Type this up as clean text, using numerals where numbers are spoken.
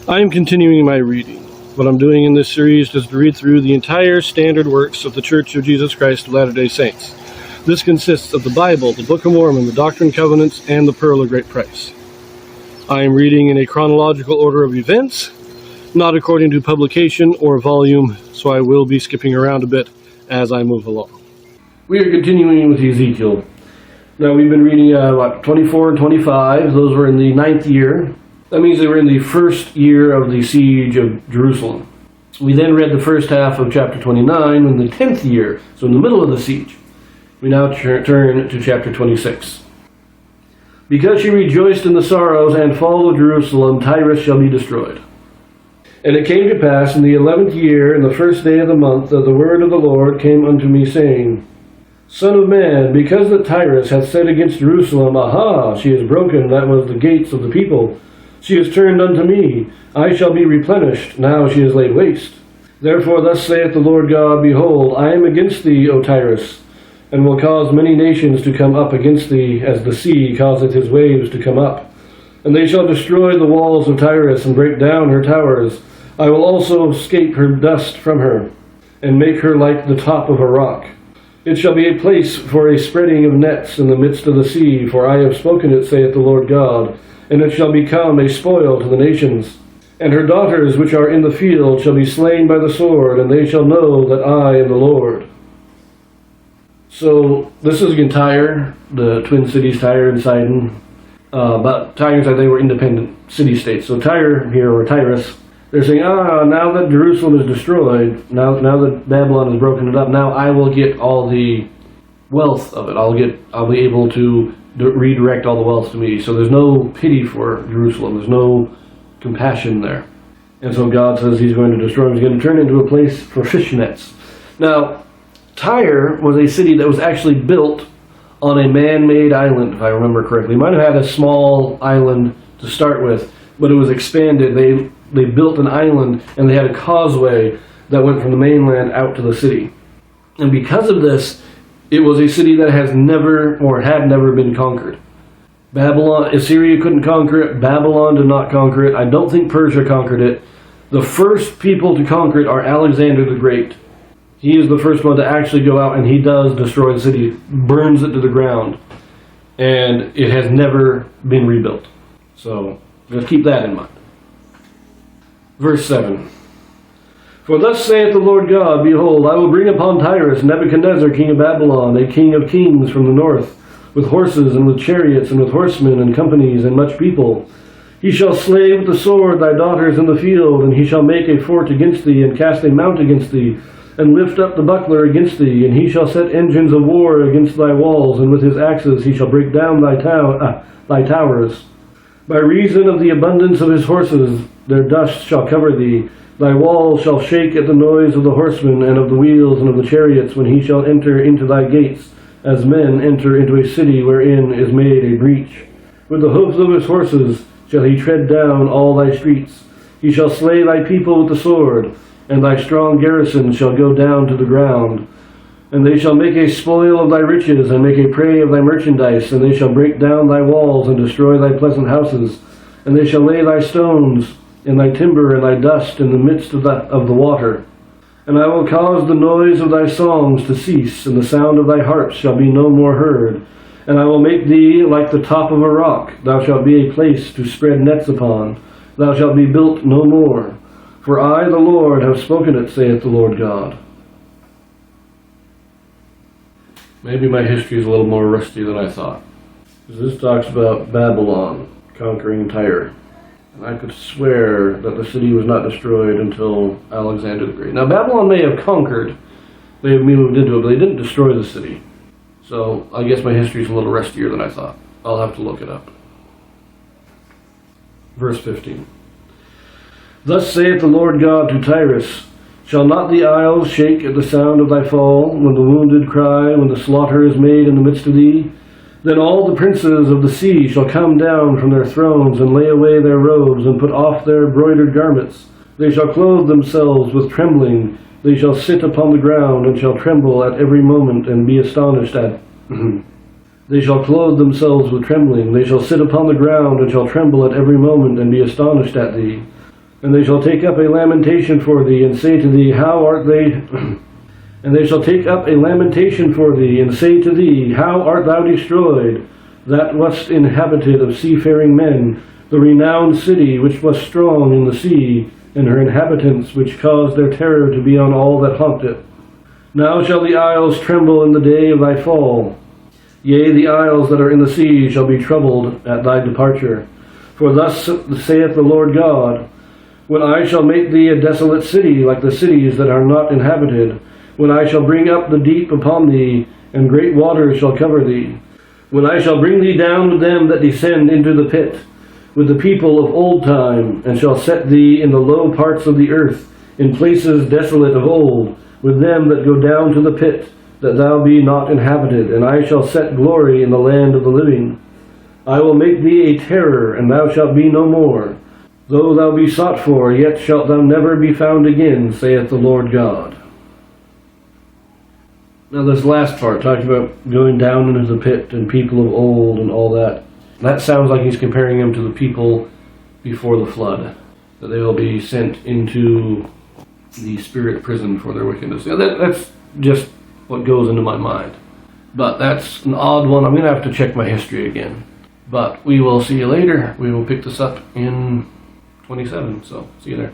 I am continuing my reading. What I'm doing in this series is to read through the entire standard works of the Church of Jesus Christ of Latter-day Saints. This consists of the Bible, the Book of Mormon, the Doctrine and Covenants, and the Pearl of Great Price. I am reading in a chronological order of events, not according to publication or volume, so I will be skipping around a bit as I move along. We are continuing with Ezekiel. Now we've been reading 24 and 25. Those were in the 9th year. That means they were in the first year of the siege of Jerusalem. We then read the first half of chapter 29 in the 10th year, so in the middle of the siege. We now turn to chapter 26. Because she rejoiced in the sorrows and fall of Jerusalem, Tyrus shall be destroyed. And it came to pass in the 11th year, in the first day of the month, that the word of the Lord came unto me, saying, Son of man, because that Tyrus hath said against Jerusalem, Aha, she is broken, that was the gates of the people. She is turned unto me, I shall be replenished, now she is laid waste. Therefore thus saith the Lord God, Behold, I am against thee, O Tyrus, and will cause many nations to come up against thee, as the sea causeth his waves to come up. And they shall destroy the walls of Tyrus, and break down her towers. I will also escape her dust from her, and make her like the top of a rock. It shall be a place for a spreading of nets in the midst of the sea, for I have spoken it, saith the Lord God, and it shall become a spoil to the nations. And her daughters which are in the field shall be slain by the sword, and they shall know that I am the Lord. So this is again Tyre, the twin cities, Tyre and Sidon. But Tyre and Sidon, they were independent city-states. So Tyre here, or Tyrus, they're saying, now that Jerusalem is destroyed, now that Babylon has broken it up, now I will get all the wealth of it. I'll be able to redirect all the wealth to me. So there's no pity for Jerusalem. There's no compassion there. And so God says he's going to destroy them. He's going to turn it into a place for fishnets. Now, Tyre was a city that was actually built on a man-made island, if I remember correctly. It might have had a small island to start with, but it was expanded. They built an island, and they had a causeway that went from the mainland out to the city. And because of this, it was a city that has never, or had never been conquered. Assyria couldn't conquer it. Babylon did not conquer it. I don't think Persia conquered it. The first people to conquer it are Alexander the Great. He is the first one to actually go out, and he does destroy the city, burns it to the ground, and it has never been rebuilt. So just keep that in mind. Verse 7. For thus saith the Lord God, Behold, I will bring upon Tyrus Nebuchadnezzar king of Babylon, a king of kings from the north, with horses and with chariots and with horsemen and companies and much people. He shall slay with the sword thy daughters in the field, and he shall make a fort against thee, and cast a mount against thee, and lift up the buckler against thee, and he shall set engines of war against thy walls, and with his axes he shall break down thy towers. By reason of the abundance of his horses, their dust shall cover thee. Thy walls shall shake at the noise of the horsemen, and of the wheels, and of the chariots, when he shall enter into thy gates, as men enter into a city wherein is made a breach. With the hoofs of his horses shall he tread down all thy streets. He shall slay thy people with the sword, and thy strong garrison shall go down to the ground. And they shall make a spoil of thy riches, and make a prey of thy merchandise, and they shall break down thy walls, and destroy thy pleasant houses. And they shall lay thy stones, and thy timber, and thy dust in the midst of the water. And I will cause the noise of thy songs to cease, and the sound of thy harps shall be no more heard. And I will make thee like the top of a rock. Thou shalt be a place to spread nets upon. Thou shalt be built no more. For I, the Lord, have spoken it, saith the Lord God. Maybe my history is a little more rusty than I thought. This talks about Babylon conquering Tyre. And I could swear that the city was not destroyed until Alexander the Great. Now, Babylon may have conquered. They have moved into it, but they didn't destroy the city. So I guess my history is a little rustier than I thought. I'll have to look it up. Verse 15. Thus saith the Lord God to Tyrus, Shall not the isles shake at the sound of thy fall, when the wounded cry, when the slaughter is made in the midst of thee? Then all the princes of the sea shall come down from their thrones, and lay away their robes, and put off their broidered garments. They shall clothe themselves with trembling. They shall sit upon the ground, and shall tremble at every moment, and be astonished at. They shall clothe themselves with trembling. They shall sit upon the ground, and shall tremble at every moment, and be astonished at thee. And they shall take up a lamentation for thee, and say to thee, How art they... And they shall take up a lamentation for thee, and say to thee, How art thou destroyed, that wast inhabited of seafaring men, the renowned city which was strong in the sea, and her inhabitants which caused their terror to be on all that haunt it. Now shall the isles tremble in the day of thy fall. Yea, the isles that are in the sea shall be troubled at thy departure. For thus saith the Lord God, When I shall make thee a desolate city, like the cities that are not inhabited, when I shall bring up the deep upon thee, and great waters shall cover thee, when I shall bring thee down with them that descend into the pit, with the people of old time, and shall set thee in the low parts of the earth, in places desolate of old, with them that go down to the pit, that thou be not inhabited, and I shall set glory in the land of the living. I will make thee a terror, and thou shalt be no more. Though thou be sought for, yet shalt thou never be found again, saith the Lord God. Now this last part, talking about going down into the pit and people of old and all that, that sounds like he's comparing them to the people before the flood, that they will be sent into the spirit prison for their wickedness. Now that's just what goes into my mind. But that's an odd one. I'm going to have to check my history again. But we will see you later. We will pick this up in 27, so see you there.